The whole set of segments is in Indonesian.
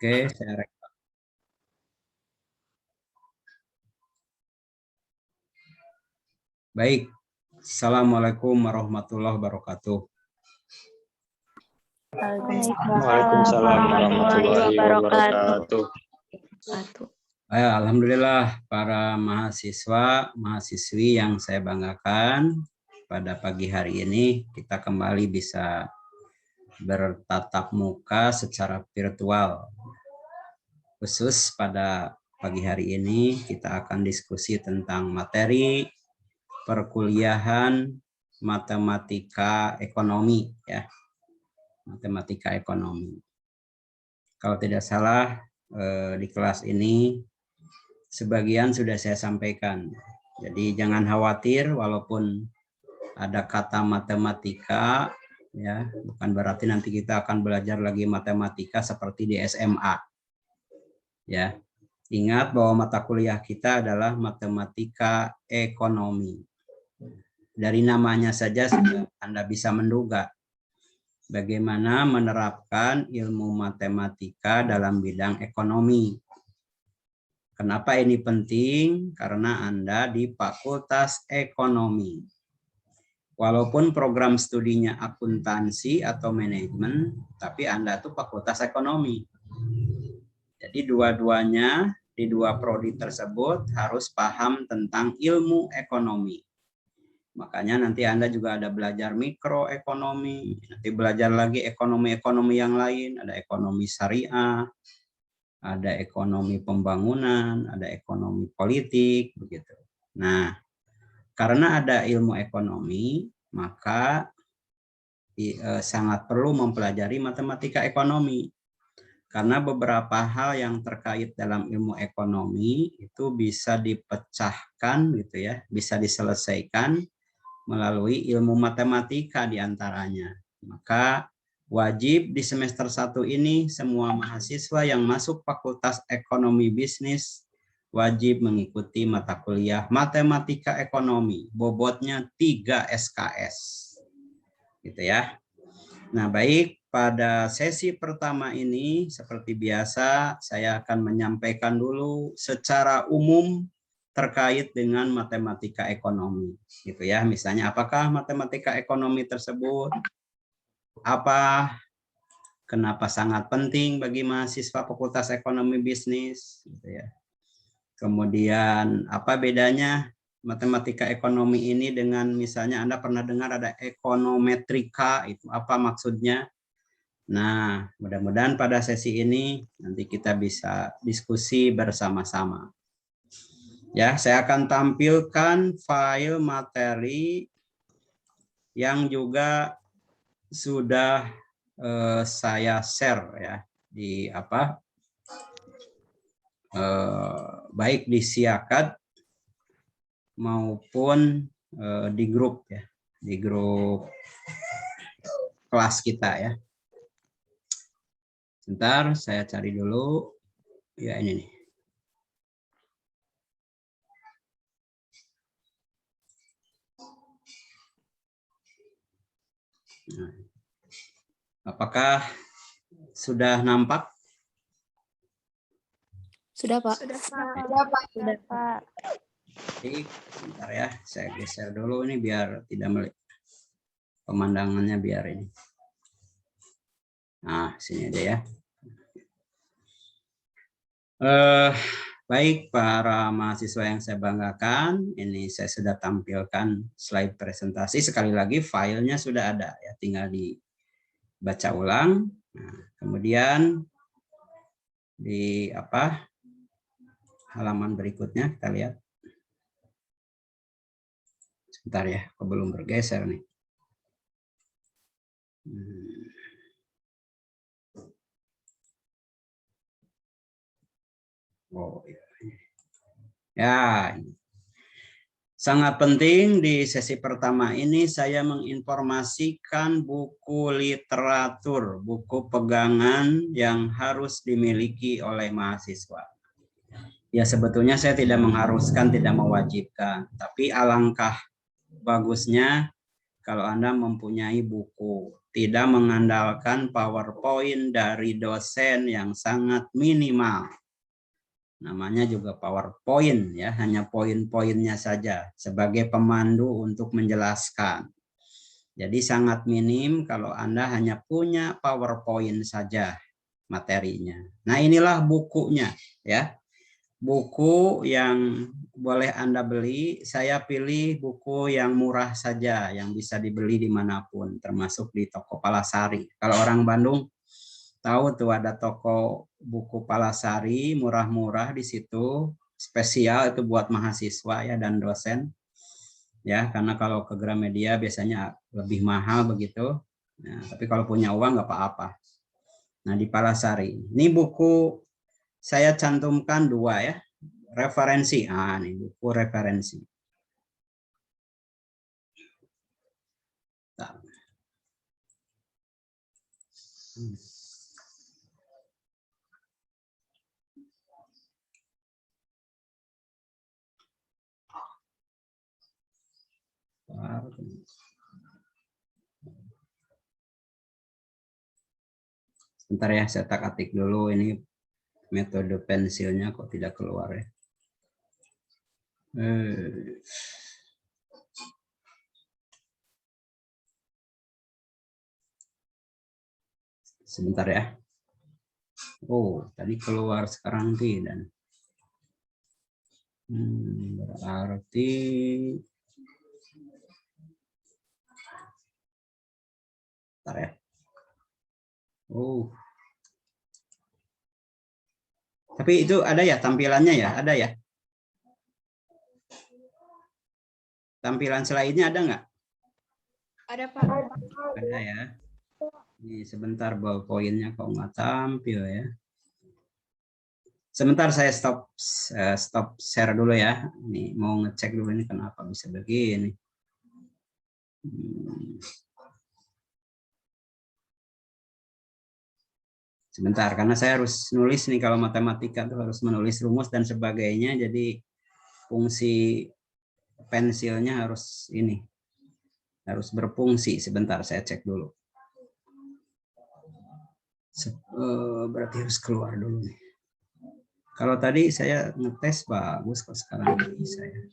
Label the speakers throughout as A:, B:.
A: Oke, saya rekam. Baik. Assalamualaikum warahmatullahi wabarakatuh.
B: Waalaikumsalam warahmatullahi wabarakatuh.
A: Alhamdulillah para mahasiswa, mahasiswi yang saya banggakan, pada pagi hari ini kita kembali bisa bertatap muka secara virtual. Khusus pada pagi hari ini kita akan diskusi tentang materi perkuliahan matematika ekonomi ya. Matematika ekonomi. Kalau tidak salah di kelas ini sebagian sudah saya sampaikan. Jadi jangan khawatir walaupun ada kata matematika ya, bukan berarti nanti kita akan belajar lagi matematika seperti di SMA. Ya. Ingat bahwa mata kuliah kita adalah matematika ekonomi. Dari namanya saja sudah Anda bisa menduga bagaimana menerapkan ilmu matematika dalam bidang ekonomi. Kenapa ini penting? Karena Anda di Fakultas Ekonomi. Walaupun program studinya akuntansi atau manajemen, tapi Anda tuh Fakultas Ekonomi. Jadi dua-duanya di dua prodi tersebut harus paham tentang ilmu ekonomi. Makanya nanti Anda juga ada belajar mikroekonomi, nanti belajar lagi ekonomi-ekonomi yang lain, ada ekonomi syariah, ada ekonomi pembangunan, ada ekonomi politik, begitu. Nah, karena ada ilmu ekonomi, maka sangat perlu mempelajari matematika ekonomi. Karena beberapa hal yang terkait dalam ilmu ekonomi itu bisa dipecahkan gitu ya, bisa diselesaikan melalui ilmu matematika diantaranya. Maka wajib di semester 1 ini semua mahasiswa yang masuk Fakultas Ekonomi Bisnis wajib mengikuti mata kuliah matematika ekonomi, bobotnya 3 SKS. Gitu ya. Nah, baik, pada sesi pertama ini seperti biasa saya akan menyampaikan dulu secara umum terkait dengan matematika ekonomi gitu ya. Misalnya apakah matematika ekonomi tersebut, apa, kenapa sangat penting bagi mahasiswa Fakultas Ekonomi Bisnis gitu ya. Kemudian apa bedanya matematika ekonomi ini dengan misalnya Anda pernah dengar ada ekonometrika, itu apa maksudnya? Nah, mudah-mudahan pada sesi ini nanti kita bisa diskusi bersama-sama. Ya, saya akan tampilkan file materi yang juga sudah saya share ya di baik di Siakat maupun di grup ya, di grup kelas kita ya. Sebentar, saya cari dulu. Ya, ini nih. Nah, apakah sudah nampak?
B: Sudah, Pak.
C: Sudah, Pak.
B: Sudah, Pak.
A: Baik, sebentar ya, saya geser dulu ini biar tidak melihat pemandangannya biar ini. Nah, sini aja ya. Baik para mahasiswa yang saya banggakan, ini saya sudah tampilkan slide presentasi. Sekali lagi filenya sudah ada ya, tinggal dibaca ulang. Nah, kemudian di halaman berikutnya kita lihat. Sebentar ya, aku belum bergeser nih. Oh ya. Ya, sangat penting di sesi pertama ini saya menginformasikan buku literatur, buku pegangan yang harus dimiliki oleh mahasiswa. Ya sebetulnya saya tidak mengharuskan, tidak mewajibkan, tapi alangkah bagusnya kalau Anda mempunyai buku tidak mengandalkan PowerPoint dari dosen yang sangat minimal. Namanya juga PowerPoint ya, hanya poin-poinnya saja sebagai pemandu untuk menjelaskan. Jadi sangat minim kalau Anda hanya punya PowerPoint saja materinya. Nah, inilah bukunya ya. Buku yang boleh Anda beli, saya pilih buku yang murah saja, yang bisa dibeli dimanapun, termasuk di toko Palasari. Kalau orang Bandung tahu tuh ada toko buku Palasari, murah-murah di situ, spesial itu buat mahasiswa ya dan dosen. Ya, karena kalau ke Gramedia biasanya lebih mahal begitu. Nah, tapi kalau punya uang nggak apa-apa. Nah, di Palasari. Ini buku saya cantumkan 2 ya. Referensi. Ah, ini buku referensi. Sebentar ya, saya tak-atik dulu ini metode pensilnya kok tidak keluar ya. Sebentar ya. Oh, tadi keluar sekarang tidak. Berarti bentar ya. Oh. Tapi itu ada ya tampilannya ya? Ada ya? Tampilan selainnya ada nggak?
B: Ada, Pak.
A: Ada ya. Ini sebentar ballpoint-nya kok nggak tampil ya. Sebentar saya stop share dulu ya. Ini mau ngecek dulu ini kenapa bisa begini. Sebentar, karena saya harus nulis nih, kalau matematika tuh harus menulis rumus dan sebagainya, jadi fungsi pensilnya harus ini, harus berfungsi. Sebentar, saya cek dulu. Berarti harus keluar dulu nih. Kalau tadi saya ngetes bagus, kok sekarang nggak bisa ya.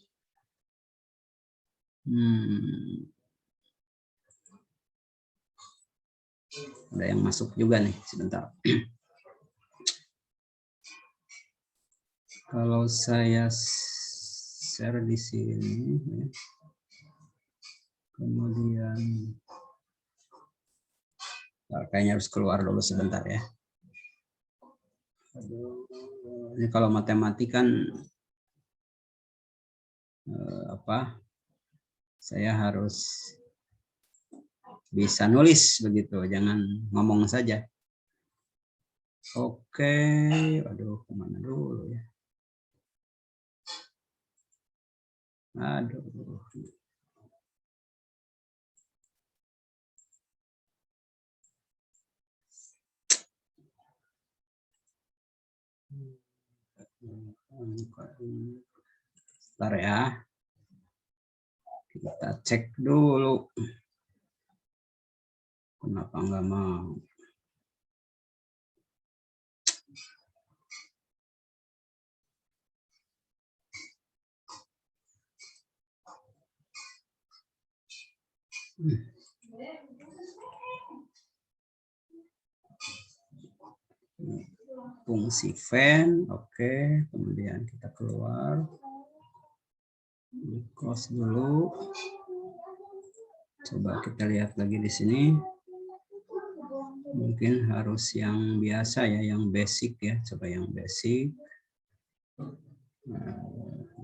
A: Ada yang masuk juga nih, sebentar. Kalau saya share di sini, kemudian kayaknya harus keluar dulu sebentar ya. Ini kalau matematik kan saya harus bisa nulis begitu, jangan ngomong saja. Oke, aduh kemana dulu ya? Aduh. Bentar ya. Kita cek dulu. Kenapa nggak mau? Fungsi fan, oke. Kemudian kita keluar. Close dulu. Coba kita lihat lagi di sini. Mungkin harus yang biasa ya, yang basic ya. Coba yang basic. Nah,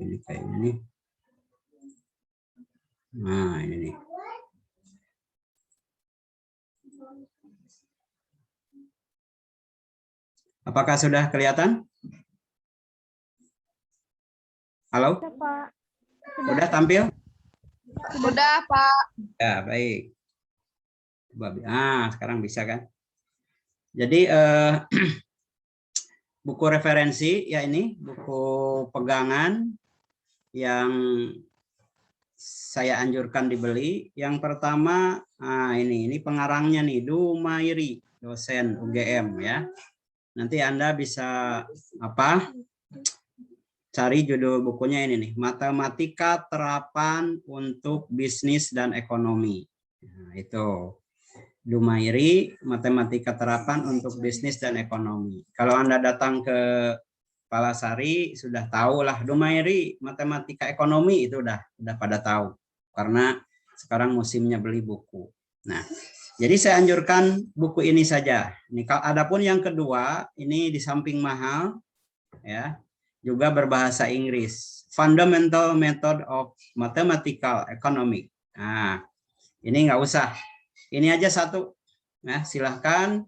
A: ini kayak ini. Nah, ini nih. Apakah sudah kelihatan? Halo?
B: Sudah, Pak.
A: Sudah tampil?
B: Sudah, Pak.
A: Ya, baik. Sekarang bisa kan? Jadi buku referensi ya, ini buku pegangan yang saya anjurkan dibeli. Yang pertama Nah, ini pengarangnya nih, Dumairi, dosen UGM ya. Nanti Anda bisa cari judul bukunya ini nih, Matematika Terapan untuk Bisnis dan Ekonomi. Nah, itu Dumairi, Matematika Terapan untuk Bisnis dan Ekonomi. Kalau Anda datang ke Palasari sudah tahu lah, Dumairi Matematika Ekonomi itu udah pada tahu karena sekarang musimnya beli buku. Nah, jadi saya anjurkan buku ini saja. Ini adapun yang kedua, ini di samping mahal ya, juga berbahasa Inggris. Fundamental Method of Mathematical Economics. Nah, ini nggak usah. Ini aja satu. Nah, silahkan,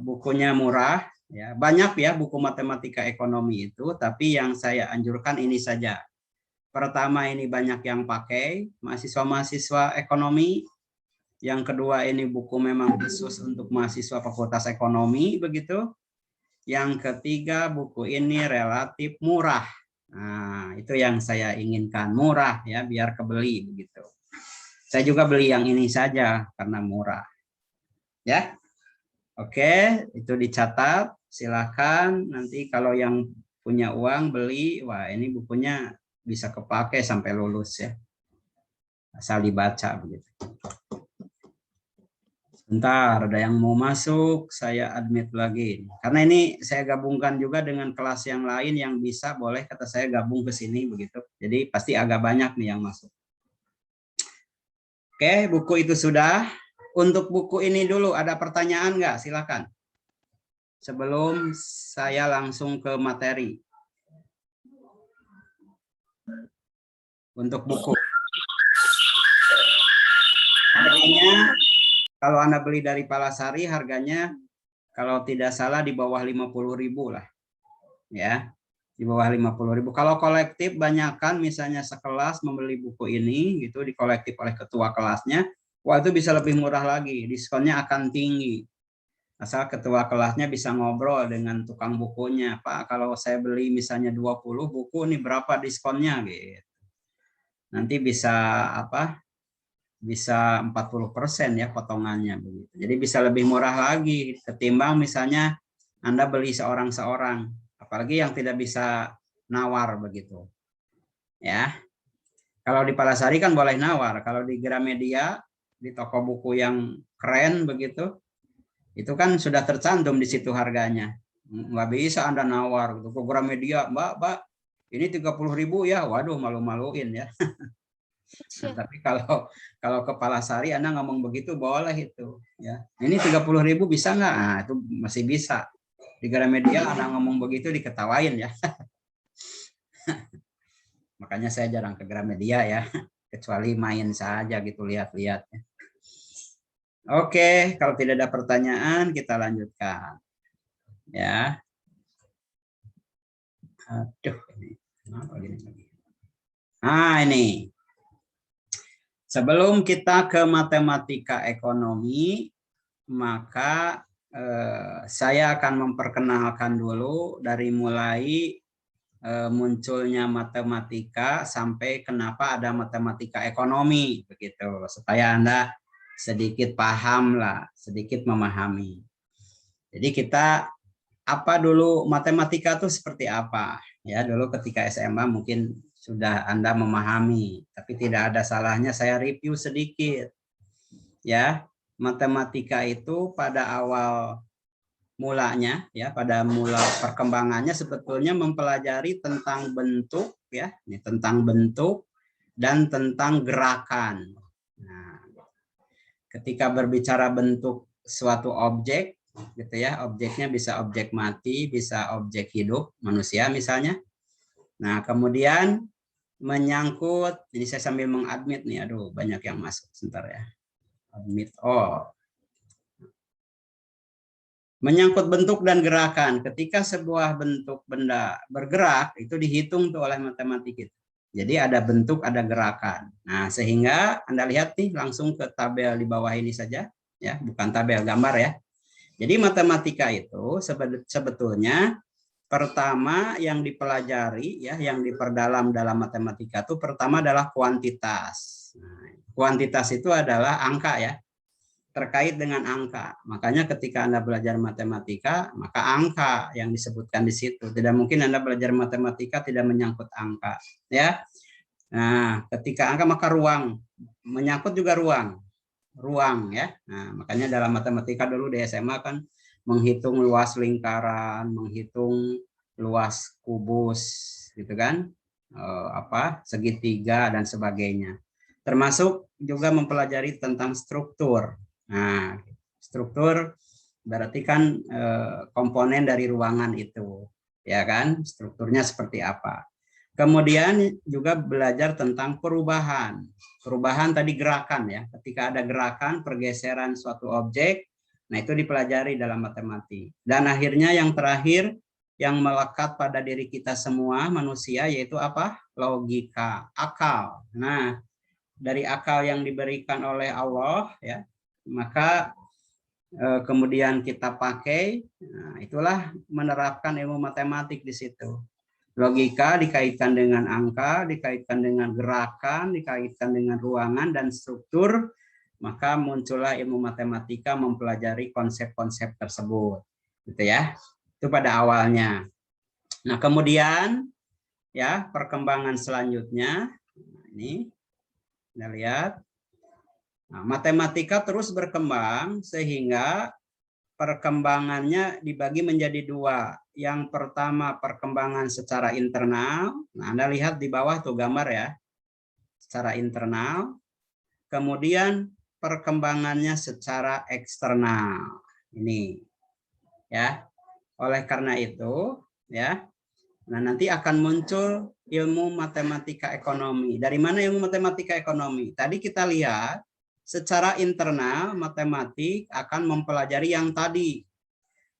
A: bukunya murah. Ya, banyak ya buku matematika ekonomi itu, tapi yang saya anjurkan ini saja. Pertama, ini banyak yang pakai, mahasiswa-mahasiswa ekonomi. Yang kedua, ini buku memang khusus untuk mahasiswa fakultas ekonomi, begitu. Yang ketiga, buku ini relatif murah. Nah, itu yang saya inginkan, murah ya, biar kebeli begitu. Saya juga beli yang ini saja karena murah. Ya. Oke, itu dicatat. Silakan nanti kalau yang punya uang beli, wah ini bukunya bisa kepake sampai lulus ya. Asal dibaca begitu. Bentar, ada yang mau masuk, saya admit lagi. Karena ini saya gabungkan juga dengan kelas yang lain yang bisa, boleh kata saya gabung ke sini begitu. Jadi pasti agak banyak nih yang masuk. Oke, buku itu sudah. Untuk buku ini dulu, ada pertanyaan nggak? Silakan. Sebelum saya langsung ke materi. Untuk buku. Harganya, kalau Anda beli dari Palasari, harganya kalau tidak salah di bawah 50.000 lah. Ya, di bawah 50.000. Kalau kolektif banyakkan misalnya sekelas membeli buku ini gitu, dikolektif oleh ketua kelasnya, wah itu bisa lebih murah lagi, diskonnya akan tinggi. Asal ketua kelasnya bisa ngobrol dengan tukang bukunya, Pak, kalau saya beli misalnya 20 buku, ini berapa diskonnya gitu. Nanti bisa bisa 40% ya potongannya begitu. Jadi bisa lebih murah lagi ketimbang misalnya Anda beli seorang-seorang, apalagi yang tidak bisa nawar begitu. Ya. Kalau di Palasari kan boleh nawar, kalau di Gramedia, di toko buku yang keren begitu, itu kan sudah tercantum di situ harganya. Nggak bisa Anda nawar gitu. Ke Gramedia, Mbak, ini 30.000 ya. Waduh, malu-maluin ya. Nah, tapi kalau ke Palasari Anda ngomong begitu boleh itu ya. Ini 30.000 bisa nggak? Nah, itu masih bisa. Di Gramedia Anda ngomong begitu diketawain ya. Makanya saya jarang ke Gramedia ya, kecuali main saja gitu, lihat-lihat. Oke, kalau tidak ada pertanyaan kita lanjutkan. Ya. Aduh, ini kenapa gini lagi? Nah, ini. Sebelum kita ke matematika ekonomi, maka saya akan memperkenalkan dulu dari mulai munculnya matematika sampai kenapa ada matematika ekonomi begitu, supaya Anda sedikit paham lah, sedikit memahami. Jadi kita apa dulu matematika itu seperti apa? Ya, dulu ketika SMA mungkin sudah Anda memahami, tapi tidak ada salahnya saya review sedikit. Ya, matematika itu pada awal mulanya ya, pada mula perkembangannya sebetulnya mempelajari tentang bentuk ya, ini tentang bentuk dan tentang gerakan. Nah, ketika berbicara bentuk suatu objek gitu ya, objeknya bisa objek mati, bisa objek hidup, manusia misalnya. Nah, kemudian menyangkut, ini saya sambil mengadmit nih, aduh banyak yang masuk sebentar ya. Admit all. Menyangkut bentuk dan gerakan. Ketika sebuah bentuk benda bergerak, itu dihitung tuh oleh matematik itu. Jadi ada bentuk, ada gerakan. Nah, sehingga Anda lihat nih langsung ke tabel di bawah ini saja, ya, bukan tabel, gambar ya. Jadi matematika itu sebetulnya pertama yang dipelajari ya, yang diperdalam dalam matematika itu pertama adalah kuantitas. Nah, kuantitas itu adalah angka ya, terkait dengan angka. Makanya ketika Anda belajar matematika, maka angka yang disebutkan di situ. Tidak mungkin Anda belajar matematika tidak menyangkut angka, ya. Nah, ketika angka maka ruang, menyangkut juga ruang ya. Nah, makanya dalam matematika dulu di SMA kan menghitung luas lingkaran, menghitung luas kubus, gitu kan, segitiga dan sebagainya. Termasuk juga mempelajari tentang struktur. Nah, struktur berarti kan komponen dari ruangan itu, ya kan? Strukturnya seperti apa. Kemudian juga belajar tentang perubahan. Perubahan tadi gerakan ya. Ketika ada gerakan, pergeseran suatu objek, nah itu dipelajari dalam matematik. Dan akhirnya yang terakhir yang melekat pada diri kita semua manusia yaitu apa? Logika, akal. Nah, dari akal yang diberikan oleh Allah ya, maka kemudian kita pakai, nah itulah menerapkan ilmu matematik di situ. Logika dikaitkan dengan angka, dikaitkan dengan gerakan, dikaitkan dengan ruangan dan struktur, maka muncullah ilmu matematika mempelajari konsep-konsep tersebut, gitu ya. Itu pada awalnya. Nah, kemudian ya perkembangan selanjutnya ini kita lihat. Nah, matematika terus berkembang sehingga perkembangannya dibagi menjadi dua. Yang pertama perkembangan secara internal. Nah, Anda lihat di bawah tuh gambar ya. Secara internal. Kemudian perkembangannya secara eksternal. Ini. Ya. Oleh karena itu, ya. Nah, nanti akan muncul ilmu matematika ekonomi. Dari mana ilmu matematika ekonomi? Tadi kita lihat secara internal matematik akan mempelajari yang tadi.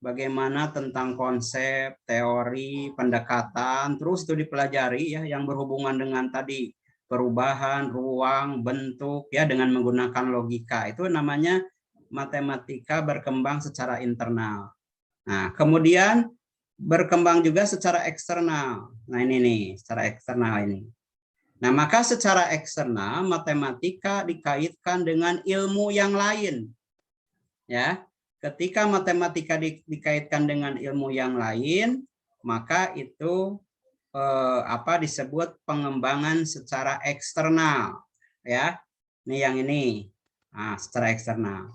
A: Bagaimana tentang konsep, teori, pendekatan, terus itu dipelajari ya yang berhubungan dengan tadi perubahan, ruang, bentuk ya dengan menggunakan logika. Itu namanya matematika berkembang secara internal. Nah, kemudian berkembang juga secara eksternal. Nah, ini nih, secara eksternal ini. Nah, maka secara eksternal matematika dikaitkan dengan ilmu yang lain. Ya. Ketika matematika dikaitkan dengan ilmu yang lain, maka itu disebut pengembangan secara eksternal, ya. Ini yang ini, nah, secara eksternal.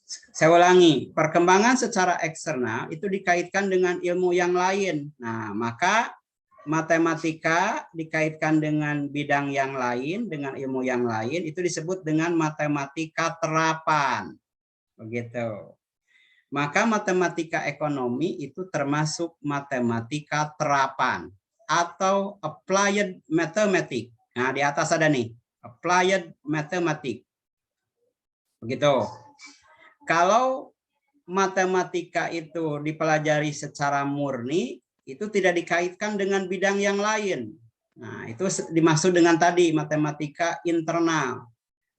A: Saya ulangi, perkembangan secara eksternal itu dikaitkan dengan ilmu yang lain. Nah, maka matematika dikaitkan dengan bidang yang lain, dengan ilmu yang lain, itu disebut dengan matematika terapan, begitu. Maka matematika ekonomi itu termasuk matematika terapan atau applied mathematics. Nah, di atas ada nih, applied mathematics. Begitu. Kalau matematika itu dipelajari secara murni, itu tidak dikaitkan dengan bidang yang lain. Nah, itu dimaksud dengan tadi matematika internal.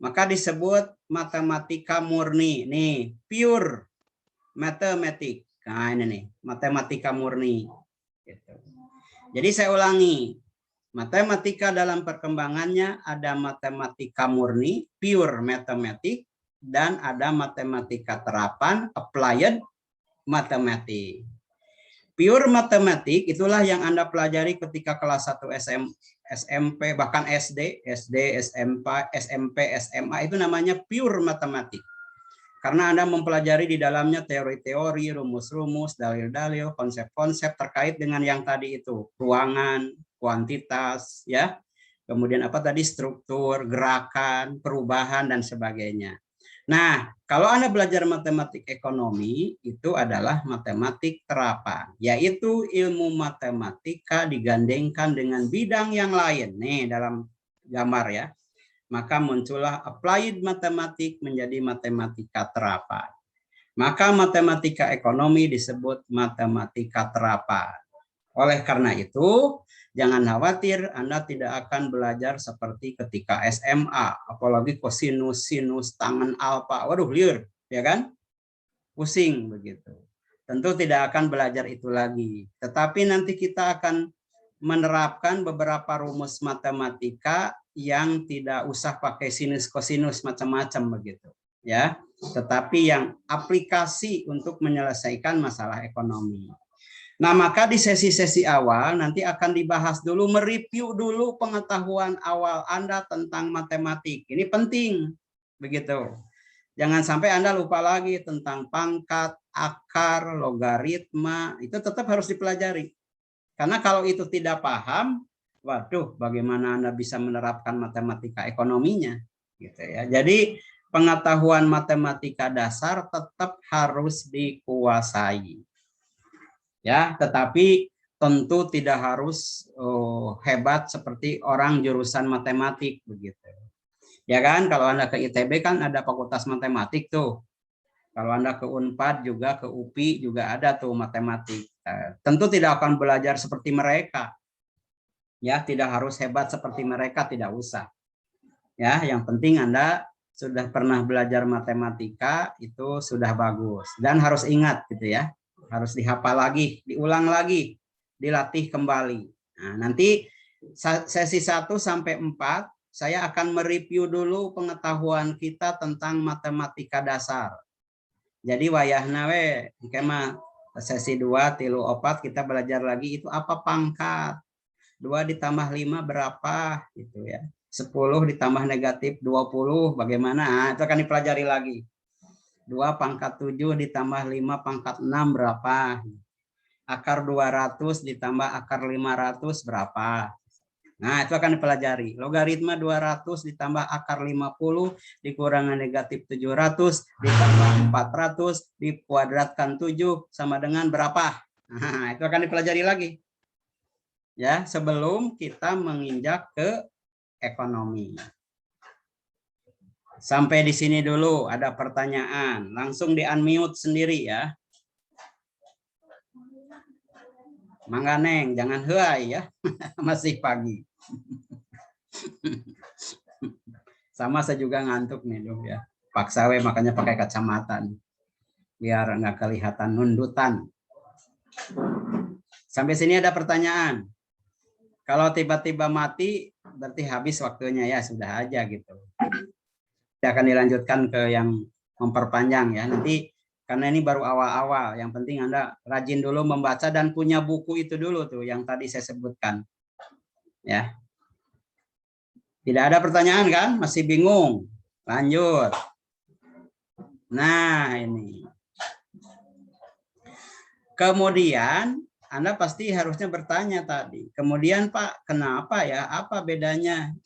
A: Maka disebut matematika murni. Nih, pure matematik. Nah, ini nih, matematika murni. Gitu. Jadi saya ulangi, matematika dalam perkembangannya ada matematika murni, pure matematik, dan ada matematika terapan, applied matematik. Pure matematik itulah yang Anda pelajari ketika kelas 1 SMP, bahkan SD, SMP, SMA, itu namanya pure matematik. Karena Anda mempelajari di dalamnya teori-teori, rumus-rumus, dalil-dalil, konsep-konsep terkait dengan yang tadi itu, ruangan, kuantitas, ya. Kemudian apa tadi, struktur, gerakan, perubahan dan sebagainya. Nah, kalau Anda belajar matematik ekonomi, itu adalah matematik terapan, yaitu ilmu matematika digandengkan dengan bidang yang lain. Nih dalam gambar ya. Maka muncullah applied matematik menjadi matematika terapan. Maka matematika ekonomi disebut matematika terapan. Oleh karena itu, jangan khawatir Anda tidak akan belajar seperti ketika SMA, apalagi kosinus, sinus, tangen alfa. Waduh, liur, ya kan? Pusing begitu. Tentu tidak akan belajar itu lagi. Tetapi nanti kita akan menerapkan beberapa rumus matematika yang tidak usah pakai sinus kosinus macam-macam begitu ya, tetapi yang aplikasi untuk menyelesaikan masalah ekonomi. Nah, maka di sesi-sesi awal nanti akan dibahas dulu, mereview dulu pengetahuan awal Anda tentang matematik. Ini penting begitu. Jangan sampai Anda lupa lagi tentang pangkat, akar, logaritma, itu tetap harus dipelajari. Karena kalau itu tidak paham, waduh, bagaimana Anda bisa menerapkan matematika ekonominya, gitu ya. Jadi pengetahuan matematika dasar tetap harus dikuasai, ya. Tetapi tentu tidak harus hebat seperti orang jurusan matematik, begitu. Ya kan, kalau Anda ke ITB kan ada fakultas matematik tuh. Kalau Anda ke Unpad juga, ke UPI juga ada tuh matematik. Tentu tidak akan belajar seperti mereka. Ya, tidak harus hebat seperti mereka, tidak usah. Ya, yang penting Anda sudah pernah belajar matematika itu sudah bagus, dan harus ingat gitu ya. Harus dihafal lagi, diulang lagi, dilatih kembali. Nah, nanti sesi 1 sampai 4 saya akan mereview dulu pengetahuan kita tentang matematika dasar. Jadi wayahna we kema sesi 2 tilu 4 kita belajar lagi itu apa pangkat. 2 ditambah 5 berapa gitu ya. 10 ditambah negatif 20 bagaimana? Nah, itu akan dipelajari lagi. 2 pangkat 7 ditambah 5 pangkat 6 berapa? Akar 200 ditambah akar 500 berapa? Nah, itu akan dipelajari. Logaritma 200 ditambah akar 50 dikurangi negatif 700 ditambah 400 dikuadratkan 7 sama dengan berapa? Nah, itu akan dipelajari lagi. Ya, sebelum kita menginjak ke ekonomi. Sampai di sini dulu, ada pertanyaan. Langsung di-unmute sendiri ya. Mangga Neng, jangan huai ya. Masih pagi. Sama saya juga ngantuk nih dong ya. Paksa we makanya pakai kacamata nih. Biar nggak kelihatan nundutan. Sampai sini ada pertanyaan. Kalau tiba-tiba mati, berarti habis waktunya ya, sudah aja gitu. Kita akan dilanjutkan ke yang memperpanjang ya. Nanti karena ini baru awal-awal, yang penting Anda rajin dulu membaca dan punya buku itu dulu tuh yang tadi saya sebutkan. Ya. Tidak ada pertanyaan kan? Masih bingung? Lanjut. Nah, ini. Kemudian Anda pasti harusnya bertanya tadi. Kemudian Pak, kenapa ya? Apa bedanya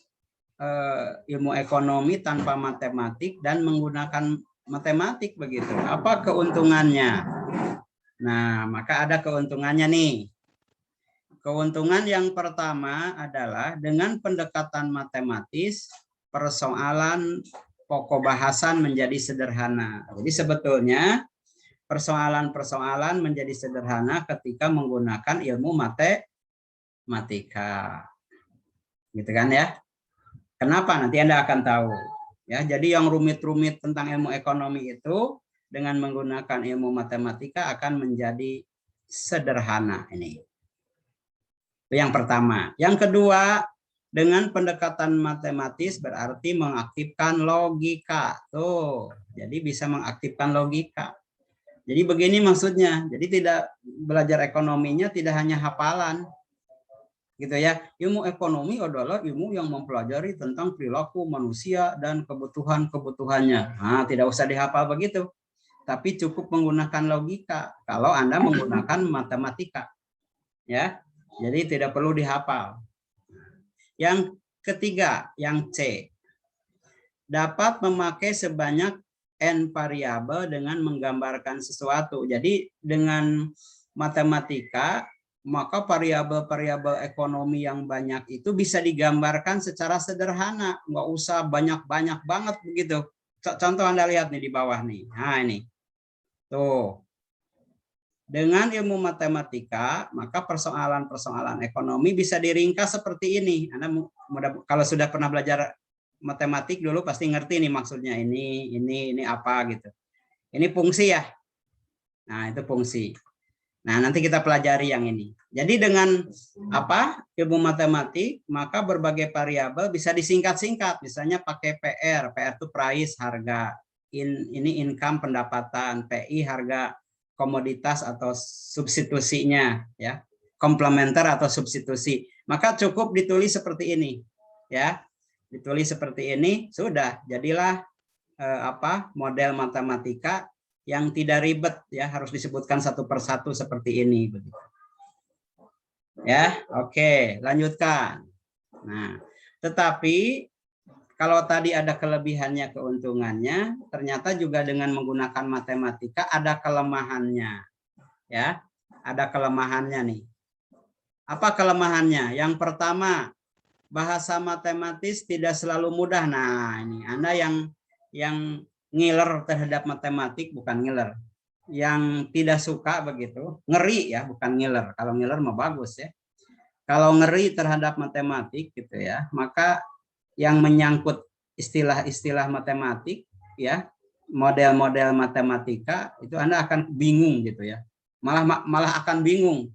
A: ilmu ekonomi tanpa matematik dan menggunakan matematik begitu? Apa keuntungannya? Nah, maka ada keuntungannya nih. Keuntungan yang pertama adalah dengan pendekatan matematis, persoalan pokok bahasan menjadi sederhana. Jadi sebetulnya persoalan-persoalan menjadi sederhana ketika menggunakan ilmu matematika. Gitu kan ya? Kenapa? Nanti Anda akan tahu. Ya, jadi yang rumit-rumit tentang ilmu ekonomi itu dengan menggunakan ilmu matematika akan menjadi sederhana ini. Itu yang pertama. Yang kedua, dengan pendekatan matematis berarti mengaktifkan logika. Tuh, jadi bisa mengaktifkan logika. Jadi begini maksudnya, jadi tidak belajar ekonominya tidak hanya hafalan, gitu ya. Ilmu ekonomi adalah ilmu yang mempelajari tentang perilaku manusia dan kebutuhan-kebutuhannya. Nah, tidak usah dihafal begitu, tapi cukup menggunakan logika kalau Anda menggunakan matematika, ya. Jadi tidak perlu dihafal. Yang ketiga, yang C, dapat memakai sebanyak N variabel dengan menggambarkan sesuatu. Jadi dengan matematika, maka variabel-variabel ekonomi yang banyak itu bisa digambarkan secara sederhana. Nggak usah banyak-banyak banget begitu. Contoh Anda lihat nih di bawah nih. Nah ini. Tuh. Dengan ilmu matematika, maka persoalan-persoalan ekonomi bisa diringkas seperti ini. Anda kalau sudah pernah belajar matematik dulu pasti ngerti nih maksudnya ini apa gitu. Ini fungsi ya. Nah, itu fungsi. Nah, nanti kita pelajari yang ini. Jadi dengan ilmu matematik, maka berbagai variabel bisa disingkat-singkat. Misalnya pakai PR. PR itu price, harga. Ini income, pendapatan. PI, harga komoditas atau substitusinya, ya. Komplementer atau substitusi. Maka cukup ditulis seperti ini, ya. Ditulis seperti ini, sudah. Jadilah model matematika yang tidak ribet, ya, harus disebutkan satu persatu seperti ini, begitu. Ya, oke, lanjutkan. Nah, tetapi kalau tadi ada kelebihannya, keuntungannya, ternyata juga dengan menggunakan matematika ada kelemahannya, ya, ada kelemahannya nih. Apa kelemahannya? Yang pertama, bahasa matematis tidak selalu mudah. Nah, ini Anda yang ngiler terhadap matematik, bukan ngiler, yang tidak suka begitu, ngeri ya, bukan ngiler. Kalau ngiler mah bagus ya. Kalau ngeri terhadap matematik gitu ya, maka yang menyangkut istilah-istilah matematik ya, model-model matematika itu Anda akan bingung gitu ya. Malah akan bingung.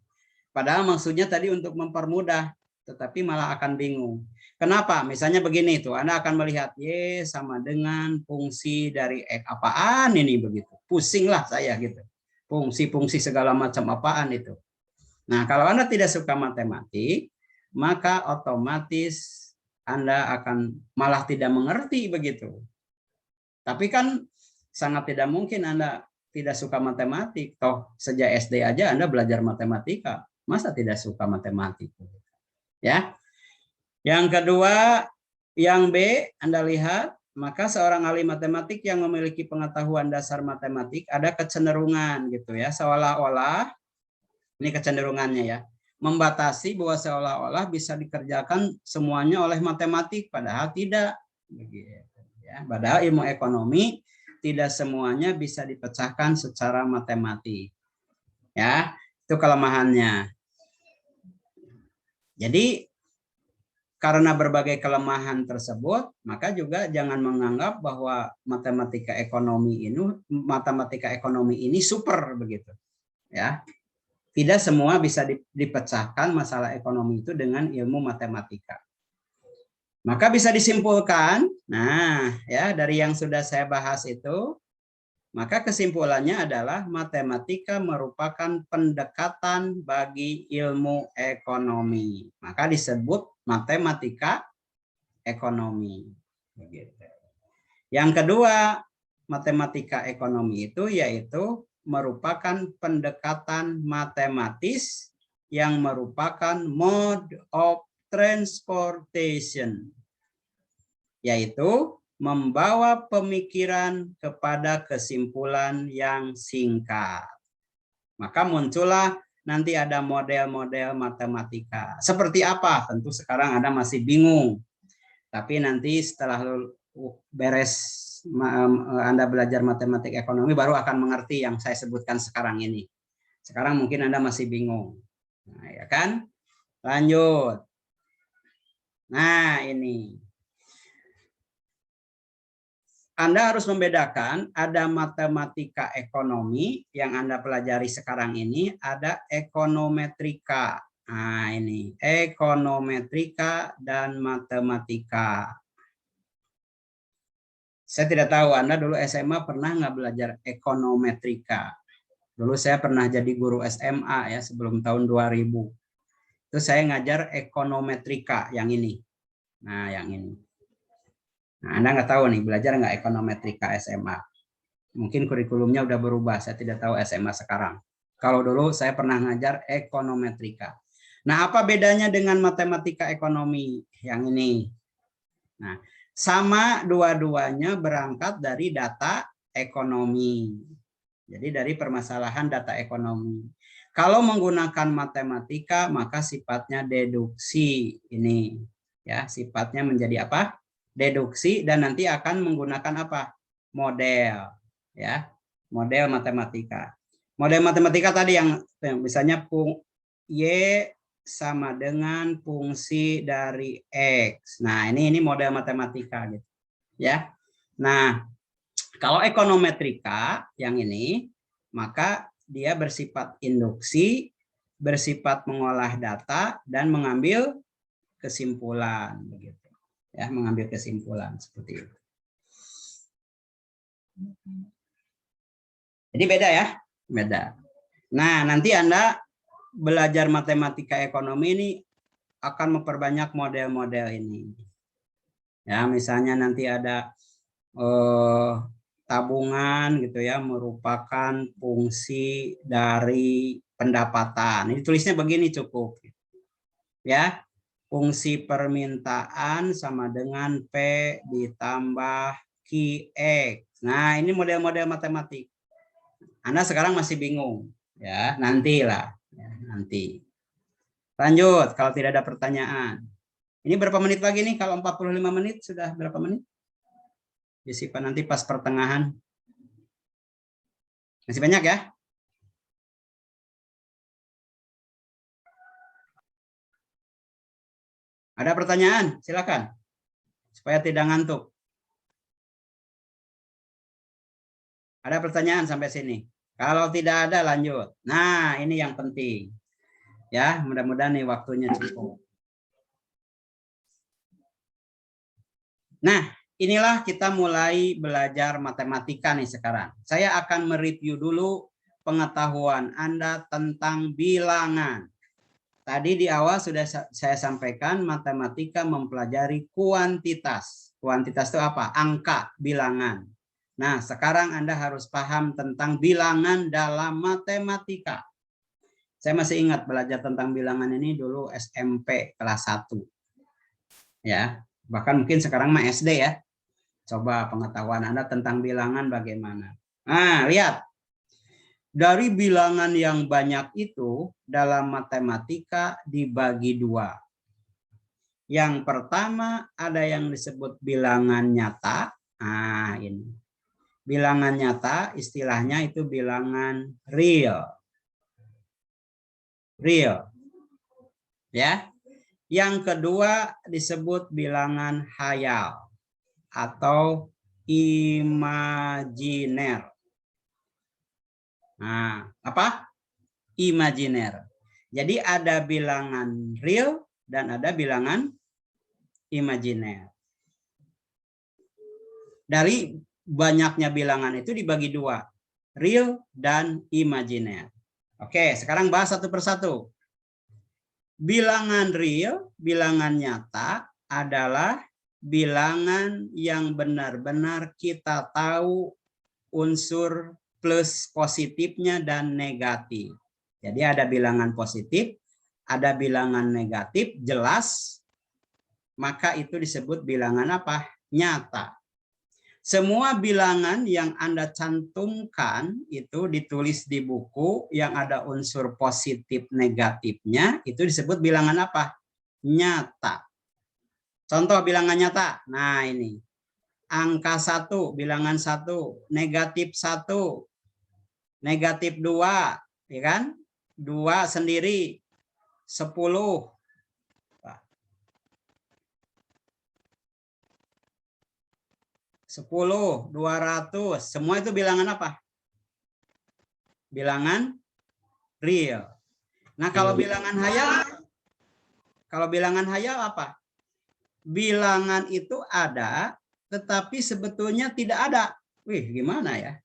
A: Padahal maksudnya tadi untuk mempermudah, tetapi malah akan bingung. Kenapa? Misalnya begini tuh, Anda akan melihat Y sama dengan fungsi dari X. Apaan ini begitu? Pusinglah saya gitu. Fungsi-fungsi segala macam apaan itu. Nah, kalau Anda tidak suka matematik, maka otomatis Anda akan malah tidak mengerti begitu. Tapi kan sangat tidak mungkin Anda tidak suka matematik. Toh sejak SD aja Anda belajar matematika. Masa tidak suka matematik? Ya. Yang kedua, yang B, Anda lihat, maka seorang ahli matematik yang memiliki pengetahuan dasar matematik ada kecenderungan gitu ya, seolah-olah ini kecenderungannya ya, membatasi bahwa seolah-olah bisa dikerjakan semuanya oleh matematik, padahal tidak. Ya, padahal ilmu ekonomi tidak semuanya bisa dipecahkan secara matematik. Ya, itu kelemahannya. Jadi karena berbagai kelemahan tersebut, maka juga jangan menganggap bahwa matematika ekonomi ini super begitu. Ya. Tidak semua bisa dipecahkan masalah ekonomi itu dengan ilmu matematika. Maka bisa disimpulkan, nah ya dari yang sudah saya bahas itu, maka kesimpulannya adalah matematika merupakan pendekatan bagi ilmu ekonomi. Maka disebut matematika ekonomi. Yang kedua, matematika ekonomi itu yaitu merupakan pendekatan matematis yang merupakan mode of transportation, yaitu membawa pemikiran kepada kesimpulan yang singkat. Maka muncullah nanti ada model-model matematika. Seperti apa? Tentu sekarang Anda masih bingung. Tapi nanti setelah beres Anda belajar matematik ekonomi baru akan mengerti yang saya sebutkan sekarang ini. Sekarang mungkin Anda masih bingung. Nah, ya kan? Lanjut. Nah, ini. Anda harus membedakan ada matematika ekonomi yang Anda pelajari sekarang ini, ada ekonometrika. Nah, ini ekonometrika dan matematika. Saya tidak tahu Anda dulu SMA pernah nggak belajar ekonometrika. Dulu saya pernah jadi guru SMA ya sebelum tahun 2000. Itu saya ngajar ekonometrika yang ini. Nah, yang ini. Nah, Anda nggak tahu nih belajar nggak ekonometrika SMA. Mungkin kurikulumnya udah berubah, saya tidak tahu SMA sekarang. Kalau dulu saya pernah ngajar ekonometrika. Nah, apa bedanya dengan matematika ekonomi yang ini? Nah, sama dua-duanya berangkat dari data ekonomi. Jadi dari permasalahan data ekonomi. Kalau menggunakan matematika maka sifatnya deduksi ini. Ya, sifatnya menjadi apa? Deduksi dan nanti akan menggunakan apa? Model. Ya, model matematika. Model matematika tadi yang misalnya Y sama dengan fungsi dari X. Nah, ini model matematika gitu. Ya. Nah, kalau ekonometrika yang ini, maka dia bersifat induksi, bersifat mengolah data, dan mengambil kesimpulan. Begitu. Ya, mengambil kesimpulan seperti itu. Jadi beda ya, beda. Nah, nanti Anda belajar matematika ekonomi ini akan memperbanyak model-model ini. Ya, misalnya nanti ada tabungan gitu ya, merupakan fungsi dari pendapatan. Ini tulisnya begini cukup. Ya, fungsi permintaan sama dengan P ditambah QX. Nah, ini model-model matematik. Anda sekarang masih bingung, ya, nantilah, ya, nanti. Lanjut, kalau tidak ada pertanyaan. Ini berapa menit lagi nih? Kalau 45 menit sudah berapa menit? Disimpan nanti pas pertengahan. Masih banyak ya? Ada pertanyaan? Silakan. Supaya tidak ngantuk. Ada pertanyaan sampai sini? Kalau tidak ada lanjut. Nah, ini yang penting. Ya, mudah-mudahan nih waktunya cukup. Nah, inilah kita mulai belajar matematika nih sekarang. Saya akan mereview dulu pengetahuan Anda tentang bilangan. Tadi di awal sudah saya sampaikan matematika mempelajari kuantitas. Kuantitas itu apa? Angka, bilangan. Nah, sekarang Anda harus paham tentang bilangan dalam matematika. Saya masih ingat belajar tentang bilangan ini dulu SMP kelas 1. Ya, bahkan mungkin sekarang mah SD ya. Coba pengetahuan Anda tentang bilangan bagaimana. Nah, lihat. Dari bilangan yang banyak itu dalam matematika dibagi dua. Yang pertama ada yang disebut bilangan nyata. Nah, ini. Bilangan nyata istilahnya itu bilangan real. Real. Ya. Yang kedua disebut bilangan hayal atau imajiner. Nah, apa? Imajiner. Jadi ada bilangan real dan ada bilangan imajiner. Dari banyaknya bilangan itu dibagi dua, real dan imajiner. Oke, sekarang bahas satu persatu. Bilangan real, bilangan nyata adalah bilangan yang benar-benar kita tahu unsur plus positifnya dan negatif. Jadi ada bilangan positif, ada bilangan negatif, jelas, maka itu disebut bilangan apa? Nyata. Semua bilangan yang Anda cantumkan itu ditulis di buku yang ada unsur positif negatifnya, itu disebut bilangan apa? Nyata. Contoh bilangan nyata. Nah, ini. Angka 1, bilangan 1, negatif 1, negatif 2, ya kan? 2 sendiri, 10. 10, 200, semua itu bilangan apa? Bilangan real. Nah, kalau bilangan hayal, apa? Bilangan itu ada, tetapi sebetulnya tidak ada. Wih, gimana ya?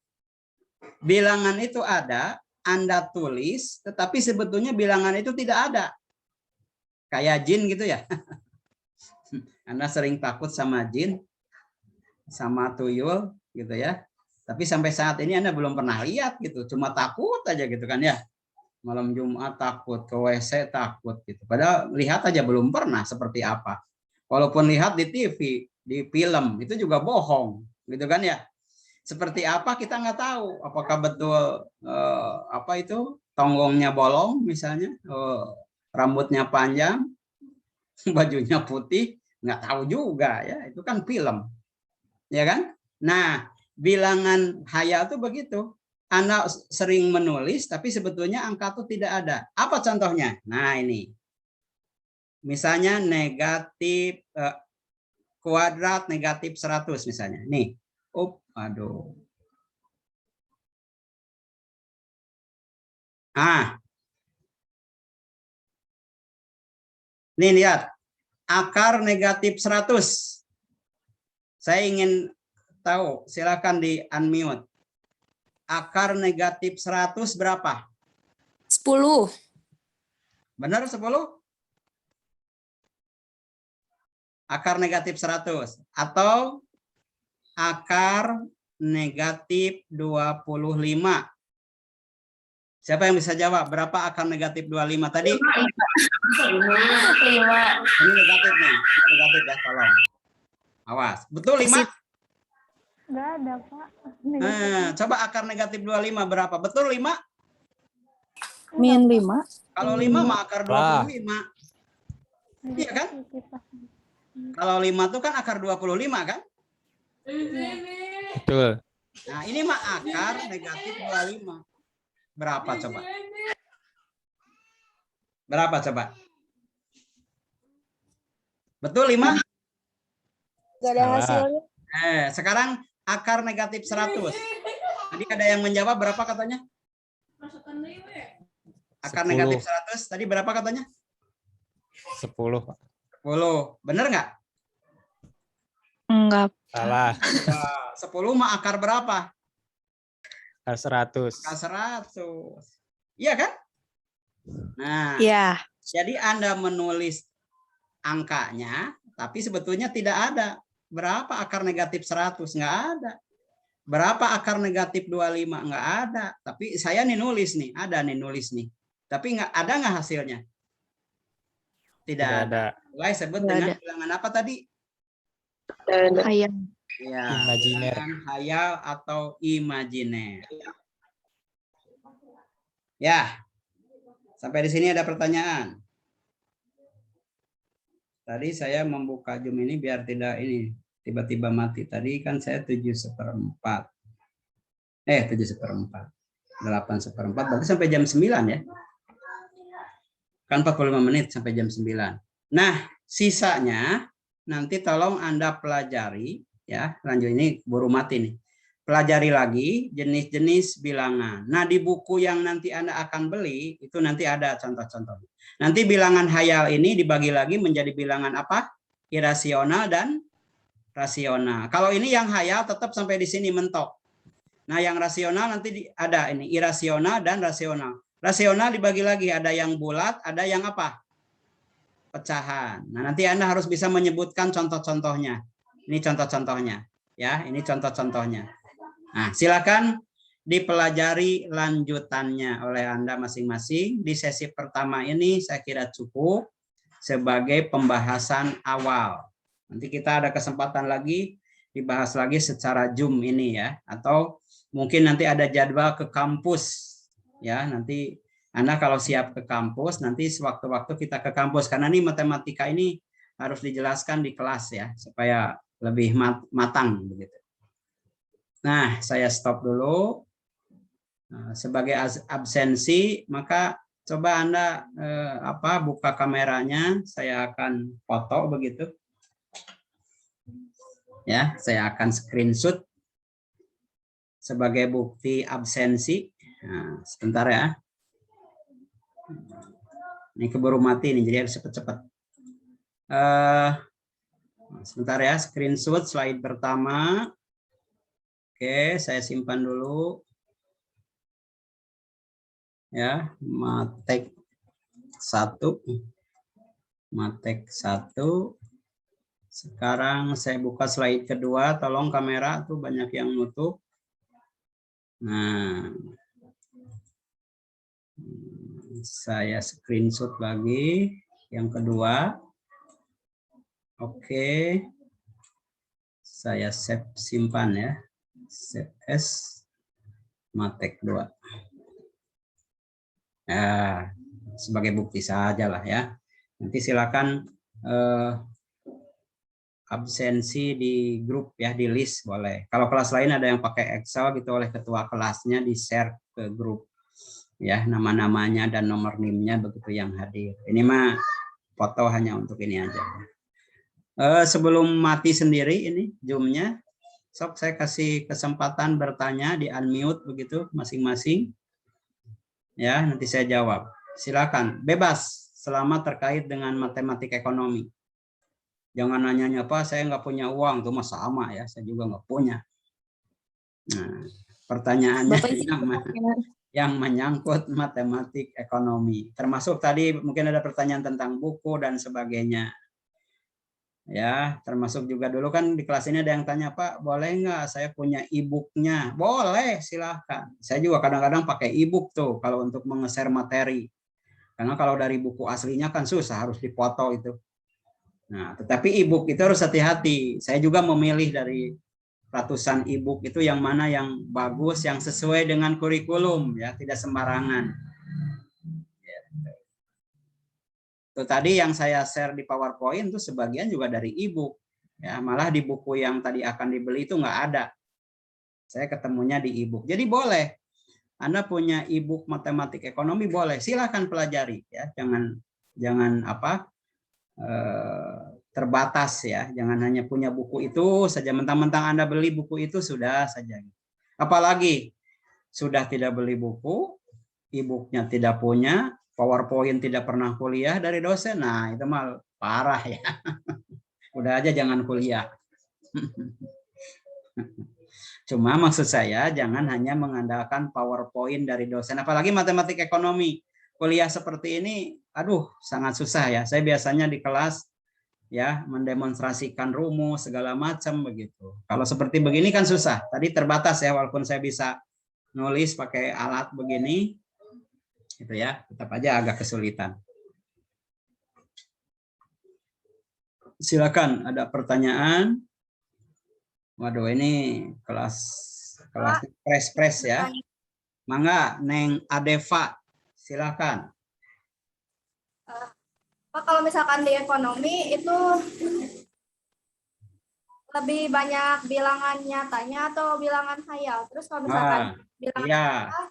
A: Bilangan itu ada, Anda tulis, tetapi sebetulnya bilangan itu tidak ada. Kayak jin gitu ya. Anda sering takut sama jin, sama tuyul gitu ya. Tapi sampai saat ini Anda belum pernah lihat gitu, cuma takut aja gitu kan ya. Malam Jumat takut, ke WC takut gitu. Padahal lihat aja belum pernah seperti apa. Walaupun lihat di TV, di film itu juga bohong gitu kan ya. Seperti apa kita nggak tahu. Apakah betul apa itu tonggongnya bolong misalnya, rambutnya panjang, bajunya putih, nggak tahu juga ya. Itu kan film. Ya kan? Nah, bilangan hayal itu begitu. Anda sering menulis, tapi sebetulnya angka itu tidak ada. Apa contohnya? Nah, ini. Misalnya negatif kuadrat negatif 100 misalnya. Nih. Aduh. Ah, nih lihat, akar negatif 100. Saya ingin tahu, silakan di unmute. Akar negatif 100 berapa?
C: 10.
A: Benar 10? Akar negatif 100 atau akar negatif 25. Siapa yang bisa jawab? Berapa akar negatif 25 tadi?
C: 5.
A: Ini negatif nih. Ini negatif ya, tolong. Awas. Betul 5?
D: Enggak ada, Pak.
A: Coba akar negatif 25 berapa? Betul 5?
C: Min 5.
A: Kalau 5 mah akar 25. Iya kan? Kalau 5 itu kan akar 25 kan?
E: Betul.
A: Nah, ini mah akar negatif 25. Berapa coba? Berapa coba? Betul 5?
B: Gak ada hasilnya.
A: Sekarang akar negatif 100. Tadi ada yang menjawab berapa katanya? Akar
E: 10.
A: negatif 100 tadi berapa katanya?
E: 10, Pak.
A: 10. Bener nggak?
C: Enggak.
E: Salah.
A: Nah, 10 mah akar berapa?
E: Akar 100.
A: Akar 100. Iya kan? Nah,
C: Ya.
A: jadi Anda menulis angkanya, tapi sebetulnya tidak ada. Berapa akar negatif 100? Nggak ada. Berapa akar negatif 25? Nggak ada. Tapi saya nih nulis nih. Ada nih nulis nih. Tapi nggak ada nggak hasilnya? Tidak ada. Mulai sebut dengan bilangan apa tadi?
C: Hayal.
A: Ya,
E: Imajiner.
A: bilangan hayal atau imajiner. Ya. Sampai di sini ada pertanyaan. Tadi saya membuka Zoom ini biar tidak ini tiba-tiba mati. Tadi kan saya 7/4. 7/4. 8/4 berarti sampai jam 9 ya. Kan 45 menit sampai jam 9. Nah, sisanya nanti tolong Anda pelajari ya. Lanjut ini buru mati nih. Pelajari lagi jenis-jenis bilangan. Nah, di buku yang nanti Anda akan beli itu nanti ada contoh-contoh. Nanti bilangan hayal ini dibagi lagi menjadi bilangan apa? Irasional dan rasional. Kalau ini yang hayal tetap sampai di sini mentok. Nah, yang rasional nanti ada ini irasional dan rasional. Rasional dibagi lagi, ada yang bulat, ada yang apa? Pecahan. Nah, nanti Anda harus bisa menyebutkan contoh-contohnya. Ini contoh-contohnya, ya. Ini contoh-contohnya. Nah, silakan dipelajari lanjutannya oleh Anda masing-masing. Di sesi pertama ini saya kira cukup sebagai pembahasan awal. Nanti kita ada kesempatan lagi dibahas lagi secara Zoom ini ya, atau mungkin nanti ada jadwal ke kampus. Ya, nanti Anda kalau siap ke kampus, nanti sewaktu-waktu kita ke kampus. Karena ini matematika ini harus dijelaskan di kelas ya, supaya lebih matang begitu. Nah, saya stop dulu. Sebagai absensi, maka coba Anda buka kameranya, saya akan foto begitu. Ya, saya akan screenshot sebagai bukti absensi. Nah, sebentar ya. Ini keburu mati nih, jadi harus cepat-cepat. Sebentar ya, screenshot slide pertama. Oke, saya simpan dulu. Ya, Matek 1. Matek 1. Sekarang saya buka slide kedua, tolong kamera tuh banyak yang nutup. Nah, saya screenshot lagi yang kedua. Oke. Saya save simpan ya. Save as Matek 2. Ya, sebagai bukti saja lah ya. Nanti silakan absensi di grup ya, di list boleh. Kalau kelas lain ada yang pakai Excel gitu oleh ketua kelasnya di share ke grup ya, nama-namanya dan nomor NIM-nya begitu yang hadir. Ini mah foto hanya untuk ini aja. Sebelum mati sendiri ini Zoom-nya, sok saya kasih kesempatan bertanya di unmute begitu masing-masing. Ya, nanti saya jawab. Silakan, bebas selama terkait dengan matematik ekonomi. Jangan nanyanya, Pak, saya nggak punya uang. Itu mah sama ya, saya juga nggak punya. Nah, pertanyaannya
C: Bapak izin
A: yang menyangkut matematik ekonomi. Termasuk tadi mungkin ada pertanyaan tentang buku dan sebagainya. Ya, termasuk juga dulu kan di kelas ini ada yang tanya, Pak, boleh nggak saya punya e-booknya? Boleh, silahkan. Saya juga kadang-kadang pakai e-book tuh kalau untuk menge-share materi. Karena kalau dari buku aslinya kan susah, harus dipoto itu. Nah, tetapi e-book itu harus hati-hati. Saya juga memilih dari ratusan e-book itu yang mana yang bagus, yang sesuai dengan kurikulum, ya, tidak sembarangan. Itu tadi yang saya share di PowerPoint itu sebagian juga dari e-book. Ya, malah di buku yang tadi akan dibeli itu nggak ada. Saya ketemunya di e-book. Jadi boleh. Anda punya e-book matematik ekonomi boleh. Silahkan pelajari ya. Jangan terbatas ya. Jangan hanya punya buku itu saja, mentang-mentang Anda beli buku itu sudah saja. Apalagi sudah tidak beli buku, e-booknya tidak punya, PowerPoint tidak pernah kuliah dari dosen, nah itu mah parah ya. Udah aja jangan kuliah. Cuma maksud saya jangan hanya mengandalkan PowerPoint dari dosen, apalagi matematik ekonomi. Kuliah seperti ini, aduh sangat susah ya. Saya biasanya di kelas ya mendemonstrasikan rumus segala macam begitu. Kalau seperti begini kan susah. Tadi terbatas ya, walaupun saya bisa nulis pakai alat begini, itu ya, tetap aja agak kesulitan. Silakan, ada pertanyaan? Waduh, ini kelas pres ya. Mangga, Neng Adeva, silakan.
B: Pak, kalau misalkan di ekonomi itu lebih banyak bilangan nyatanya atau bilangan hayal? Terus kalau misalkan bilangan nyata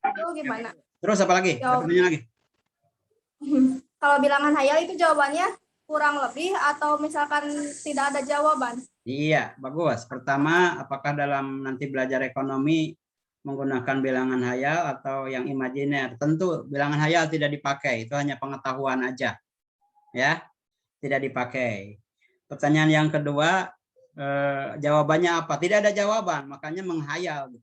B: itu gimana?
A: Terus apa lagi? Ada pertanyaan lagi?
B: Kalau bilangan hayal itu jawabannya kurang lebih atau misalkan tidak ada jawaban?
A: Iya, bagus. Pertama, apakah dalam nanti belajar ekonomi menggunakan bilangan hayal atau yang imajiner? Tentu bilangan hayal tidak dipakai, itu hanya pengetahuan aja. Ya, tidak dipakai. Pertanyaan yang kedua, jawabannya apa? Tidak ada jawaban, makanya menghayal.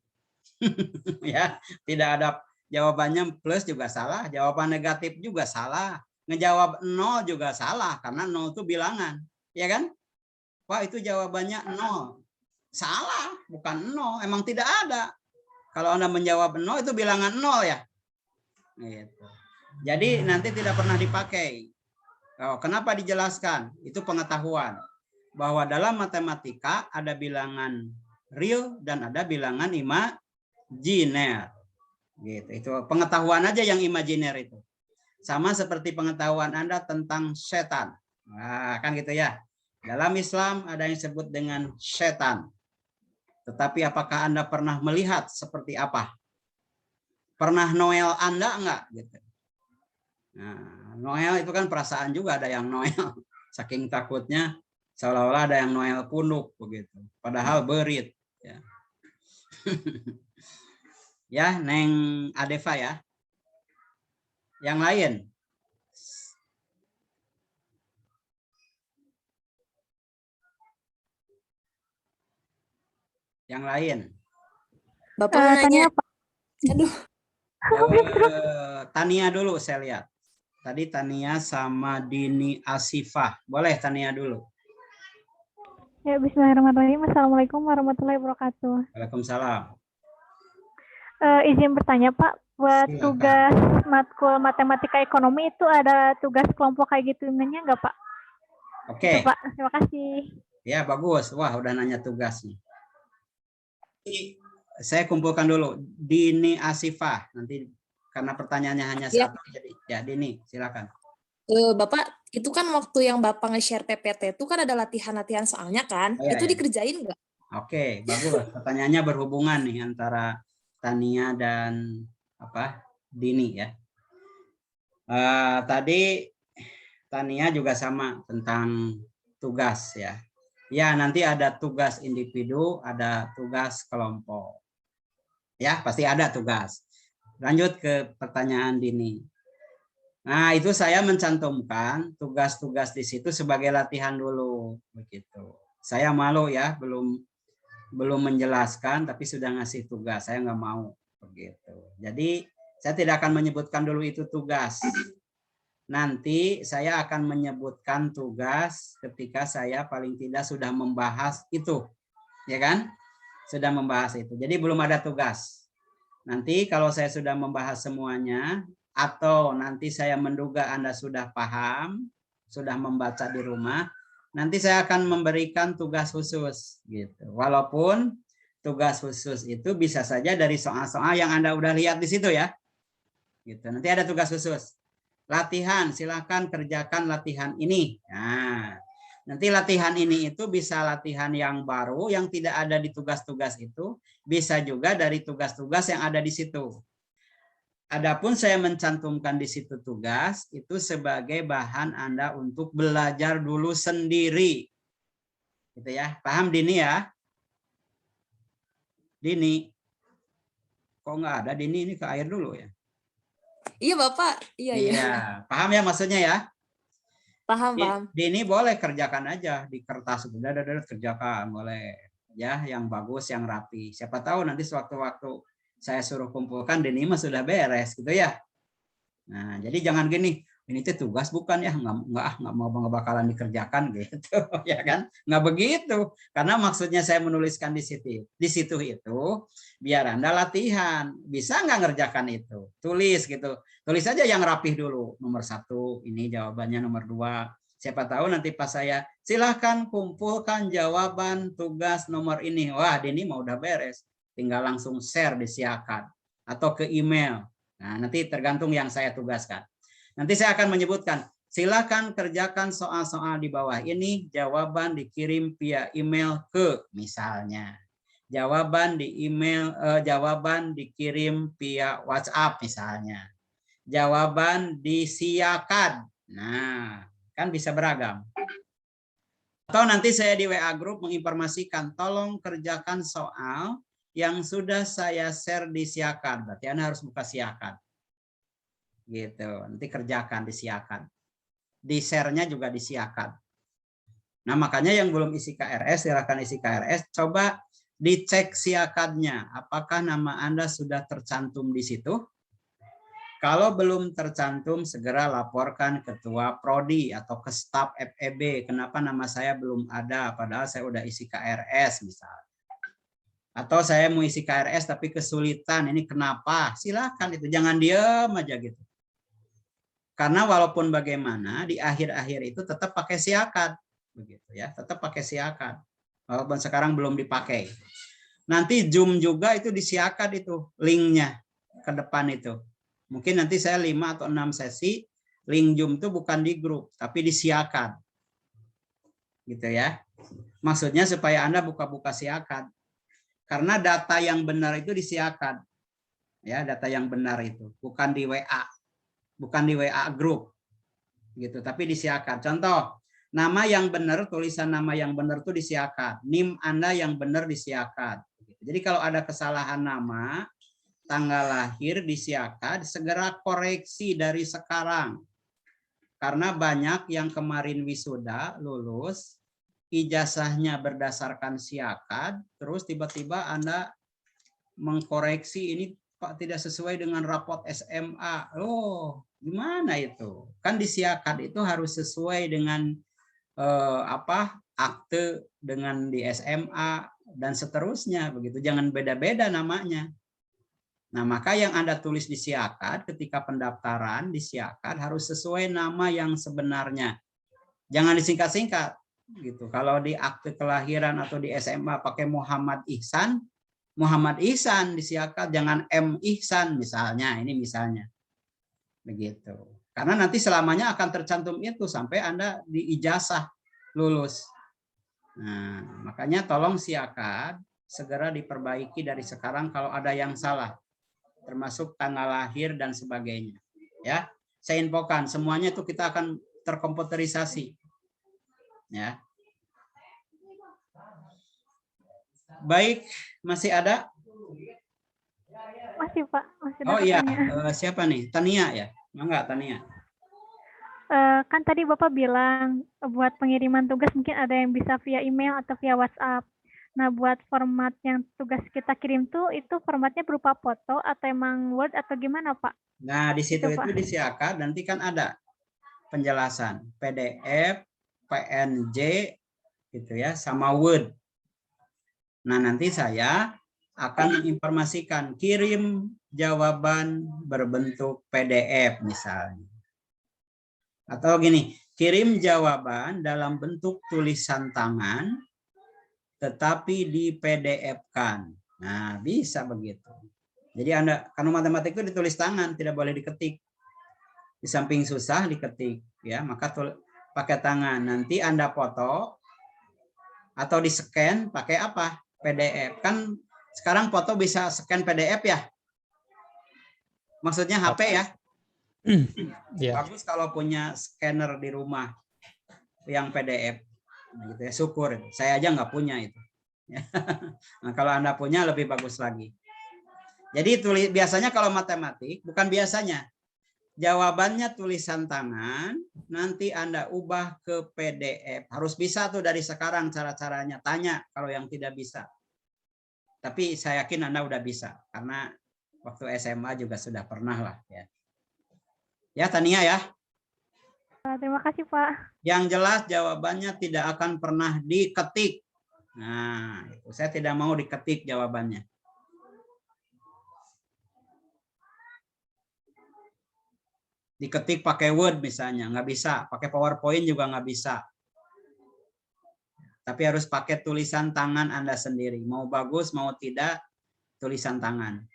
A: Ya, tidak ada jawabannya, plus juga salah, jawaban negatif juga salah, ngejawab 0 juga salah karena 0 itu bilangan, ya kan? Wah, itu jawabannya 0. Salah, bukan 0, emang tidak ada. Kalau Anda menjawab 0 itu bilangan 0 ya. Gitu. Jadi nanti tidak pernah dipakai. Oh, kenapa dijelaskan? Itu pengetahuan bahwa dalam matematika ada bilangan real dan ada bilangan imajiner. Gitu. Itu pengetahuan aja yang imajiner itu. Sama seperti pengetahuan Anda tentang setan. Nah, kan gitu ya. Dalam Islam ada yang disebut dengan setan. Tetapi apakah Anda pernah melihat seperti apa? Pernah Noel Anda enggak? Gitu. Nah, Noel itu kan perasaan juga, ada yang Noel. Saking takutnya seolah-olah ada yang Noel punuk begitu. Padahal berit. Ya. Ya, Neng Adeva ya. Yang lain. Yang lain.
C: Bapak mau nanya apa? Aduh.
A: Tania dulu saya lihat. Tadi Tania sama Dini Asifah. Boleh Tania dulu.
D: Ya, bismillahirrahmanirrahim. Assalamualaikum warahmatullahi wabarakatuh.
A: Waalaikumsalam.
D: Izin bertanya, Pak. Buat
A: Silakan.
D: tugas matkul matematika ekonomi itu ada tugas kelompok kayak gitu nggak, Pak?
A: Oke.
D: Pak, terima kasih.
A: Ya, bagus. Wah, udah nanya tugasnya. Saya kumpulkan dulu Dini Asifah, nanti karena pertanyaannya hanya satu. Jadi ya Dini, silakan.
C: Bapak, itu kan waktu yang Bapak nge-share PPT itu kan ada latihan-latihan soalnya kan?
A: Oh, ya,
C: itu
A: ya.
C: dikerjain nggak?
A: Oke, bagus. Pertanyaannya berhubungan nih antara Tania dan Dini ya. Tadi Tania juga sama tentang tugas ya. Ya, nanti ada tugas individu, ada tugas kelompok. Ya, pasti ada tugas. Lanjut ke pertanyaan Dini. Nah, itu saya mencantumkan tugas-tugas di situ sebagai latihan dulu, begitu. Saya malu ya, belum menjelaskan, tapi sudah ngasih tugas. Saya nggak mau, begitu. Jadi saya tidak akan menyebutkan dulu itu tugas. Nanti saya akan menyebutkan tugas ketika saya paling tidak sudah membahas itu, ya kan? Sudah membahas itu. Jadi belum ada tugas. Nanti kalau saya sudah membahas semuanya, atau nanti saya menduga Anda sudah paham, sudah membaca di rumah, nanti saya akan memberikan tugas khusus, gitu. Walaupun tugas khusus itu bisa saja dari soal-soal yang Anda udah lihat di situ ya. Gitu. Nanti ada tugas khusus. Latihan, silakan kerjakan latihan ini. Nah, nanti latihan ini itu bisa latihan yang baru yang tidak ada di tugas-tugas itu, bisa juga dari tugas-tugas yang ada di situ. Adapun saya mencantumkan di situ tugas itu sebagai bahan Anda untuk belajar dulu sendiri. Gitu ya. Paham Dini ya? Dini. Kok nggak ada Dini, ini ke air dulu ya?
C: Iya Bapak, iya.
A: Paham ya maksudnya ya?
C: Paham.
A: Dini boleh kerjakan aja di kertas, udah kerjakan boleh ya, yang bagus, yang rapi. Siapa tahu nanti sewaktu-waktu saya suruh kumpulkan Dini mah sudah beres gitu ya. Nah, jadi jangan gini, ini tuh tugas bukan ya, nggak mau bakalan dikerjakan gitu ya kan? Nggak begitu, karena maksudnya saya menuliskan di situ itu biar Anda latihan, bisa nggak ngerjakan itu, tulis gitu, tulis aja yang rapih dulu, nomor 1 ini jawabannya, nomor 2 siapa tahu nanti pas saya silahkan kumpulkan jawaban tugas nomor ini, wah Dini mau udah beres, tinggal langsung share di Siakan atau ke email. Nah, nanti tergantung yang saya tugaskan. Nanti saya akan menyebutkan, silakan kerjakan soal-soal di bawah ini, jawaban dikirim via email ke, misalnya. Jawaban dikirim via WhatsApp misalnya. Jawaban disiakan. Nah, kan bisa beragam. Atau nanti saya di WA Group menginformasikan, tolong kerjakan soal yang sudah saya share di Siakan. Berarti Anda harus buka Siakan. Gitu, nanti kerjakan di Siakan. Di share-nya juga di Siakan. Nah, makanya yang belum isi KRS, silakan isi KRS, coba dicek Siakannya. Apakah nama Anda sudah tercantum di situ? Kalau belum tercantum, segera laporkan ketua prodi atau ke staf FEB. Kenapa nama saya belum ada, padahal saya udah isi KRS misalnya. Atau saya mau isi KRS tapi kesulitan, ini kenapa? Silakan itu, jangan diam aja gitu. Karena walaupun bagaimana di akhir-akhir itu tetap pakai Siakan, begitu ya, tetap pakai Siakan. Walaupun sekarang belum dipakai. Nanti Zoom juga itu disiakan itu linknya ke depan itu. Mungkin nanti saya 5 atau 6 sesi link Zoom itu bukan di grup tapi disiakan. Gitu ya. Maksudnya supaya Anda buka-buka Siakan. Karena data yang benar itu disiakan. Ya, data yang benar itu bukan di WA. Bukan di WA grup. Gitu, tapi disiakan. Contoh, nama yang benar, tulisan nama yang benar itu disiakan. NIM Anda yang benar disiakan. Jadi kalau ada kesalahan nama, tanggal lahir disiakan, segera koreksi dari sekarang. Karena banyak yang kemarin wisuda, lulus, ijazahnya berdasarkan Siakan, terus tiba-tiba Anda mengkoreksi ini Pak tidak sesuai dengan rapot SMA. Oh, gimana itu? Kan di Siakan itu harus sesuai dengan akte dengan di SMA dan seterusnya begitu. Jangan beda-beda namanya. Nah, maka yang Anda tulis di Siakan ketika pendaftaran di Siakan harus sesuai nama yang sebenarnya. Jangan disingkat-singkat gitu. Kalau di akte kelahiran atau di SMA pakai Muhammad Ihsan di Siakan, jangan M Ihsan misalnya, ini misalnya. Begitu. Karena nanti selamanya akan tercantum itu sampai Anda di ijazah lulus. Nah, makanya tolong Siakan segera diperbaiki dari sekarang kalau ada yang salah. Termasuk tanggal lahir dan sebagainya. Ya, saya infokan semuanya itu kita akan terkomputerisasi. Ya. Baik, masih ada?
D: makasih Pak. Masih ada
A: Oh iya,
D: pertanyaan.
A: siapa nih? Tania ya? Enggak, Tania.
D: Kan tadi Bapak bilang buat pengiriman tugas mungkin ada yang bisa via email atau via WhatsApp. Nah, buat format yang tugas kita kirim tuh itu formatnya berupa foto atau emang Word atau gimana Pak?
A: Nah, di situ
D: Itu,
A: itu
D: Pak.
A: disiapkan nanti kan ada penjelasan PDF, PNG gitu ya, sama Word. Nah, nanti saya akan menginformasikan kirim jawaban berbentuk PDF misalnya. Atau gini, kirim jawaban dalam bentuk tulisan tangan tetapi di PDF-kan. Nah, bisa begitu. Jadi Anda, karena matematik itu ditulis tangan, tidak boleh diketik. Di samping susah diketik, ya, maka pakai tangan. Nanti Anda foto atau di-scan pakai apa? PDF. Kan sekarang foto bisa scan PDF ya? Maksudnya HP ya?
E: Ya.
A: Bagus kalau punya scanner di rumah yang PDF. Nah, gitu ya, syukur. Saya aja nggak punya itu. Nah, kalau Anda punya lebih bagus lagi. Jadi biasanya kalau matematik, bukan biasanya, jawabannya tulisan tangan, nanti Anda ubah ke PDF. Harus bisa tuh dari sekarang cara-caranya. Tanya kalau yang tidak bisa. Tapi saya yakin Anda udah bisa, karena waktu SMA juga sudah pernah lah. Ya, Tania ya.
D: Terima kasih Pak.
A: Yang jelas jawabannya tidak akan pernah diketik. Nah, itu saya tidak mau diketik jawabannya. Diketik pakai Word misalnya, nggak bisa. Pakai PowerPoint juga nggak bisa. Tapi harus pakai tulisan tangan Anda sendiri. Mau bagus, mau tidak, tulisan tangan.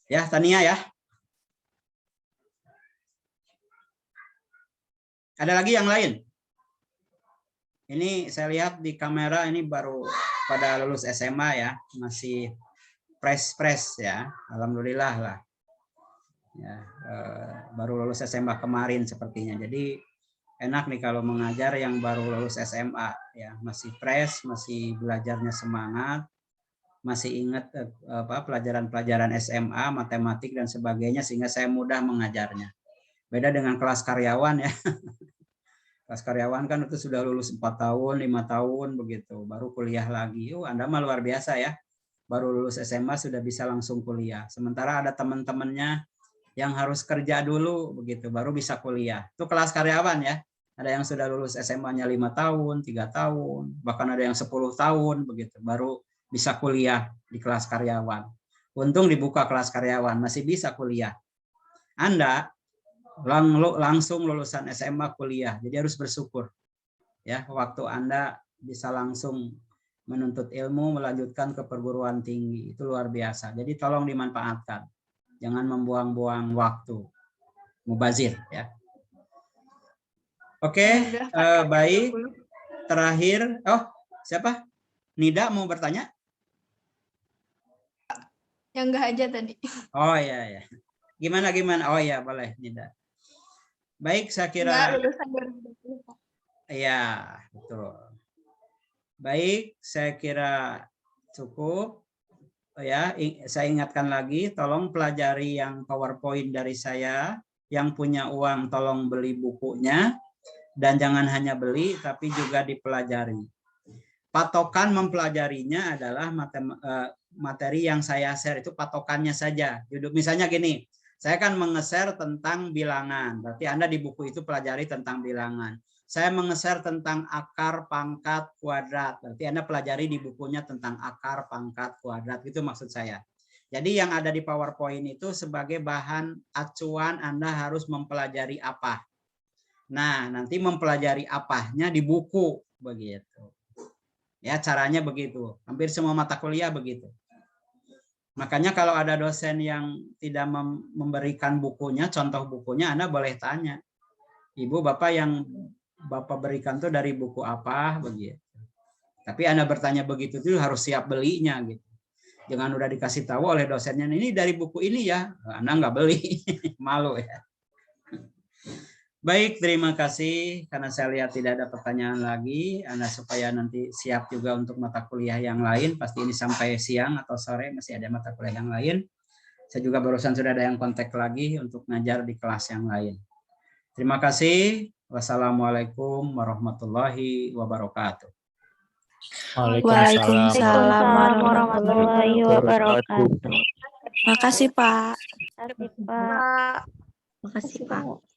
A: Ya, Tania ya. Ada lagi yang lain? Ini saya lihat di kamera ini baru pada lulus SMA ya, masih fresh ya, alhamdulillah lah. Ya, baru lulus SMA kemarin sepertinya. Jadi enak nih kalau mengajar yang baru lulus SMA ya, masih fresh, masih belajarnya semangat, masih ingat pelajaran-pelajaran SMA, matematik dan sebagainya sehingga saya mudah mengajarnya. Beda dengan kelas karyawan ya. Kelas karyawan kan itu sudah lulus 4 tahun, 5 tahun begitu, baru kuliah lagi. Anda mah luar biasa ya. Baru lulus SMA sudah bisa langsung kuliah. Sementara ada teman-temannya yang harus kerja dulu begitu, baru bisa kuliah. Itu kelas karyawan ya. Ada yang sudah lulus SMA-nya 5 tahun, 3 tahun, bahkan ada yang 10 tahun begitu, baru bisa kuliah di kelas karyawan. Untung dibuka kelas karyawan, masih bisa kuliah. Anda langsung lulusan SMA kuliah, jadi harus bersyukur ya, waktu Anda bisa langsung menuntut ilmu, melanjutkan ke perguruan tinggi, itu luar biasa. Jadi tolong dimanfaatkan, jangan membuang-buang waktu, mubazir ya. Oke, baik. Terakhir, siapa? Nida mau bertanya?
B: Yang enggak aja tadi.
A: Oh ya. Gimana? Oh ya, boleh Nida. Baik, saya kira.
B: Lulusan 2020.
A: Iya, betul. Baik, saya kira cukup. Ya, saya ingatkan lagi, tolong pelajari yang PowerPoint dari saya. Yang punya uang tolong beli bukunya. Dan jangan hanya beli, tapi juga dipelajari. Patokan mempelajarinya adalah materi yang saya share, itu patokannya saja. Misalnya gini, saya kan menge-share tentang bilangan, berarti Anda di buku itu pelajari tentang bilangan. Saya menge-share tentang akar, pangkat, kuadrat, berarti Anda pelajari di bukunya tentang akar, pangkat, kuadrat, itu maksud saya. Jadi yang ada di PowerPoint itu sebagai bahan acuan Anda harus mempelajari apa. Nah, nanti mempelajari apanya di buku, begitu. Ya, caranya begitu. Hampir semua mata kuliah begitu. Makanya kalau ada dosen yang tidak memberikan bukunya, contoh bukunya, Anda boleh tanya. Ibu, Bapak yang Bapak berikan itu dari buku apa? Begitu. Tapi Anda bertanya begitu itu harus siap belinya gitu. Jangan udah dikasih tahu oleh dosennya, ini dari buku ini ya. Anda nggak beli. Malu ya. Baik, terima kasih. Karena saya lihat tidak ada pertanyaan lagi, Anda supaya nanti siap juga untuk mata kuliah yang lain. Pasti ini sampai siang atau sore masih ada mata kuliah yang lain. Saya juga barusan sudah ada yang kontak lagi untuk ngajar di kelas yang lain. Terima kasih. Wassalamualaikum warahmatullahi wabarakatuh.
F: Waalaikumsalam warahmatullahi wabarakatuh.
C: Makasih, Pak.
F: Terima kasih, Pak.
B: Pak.
F: Makasih, Pak.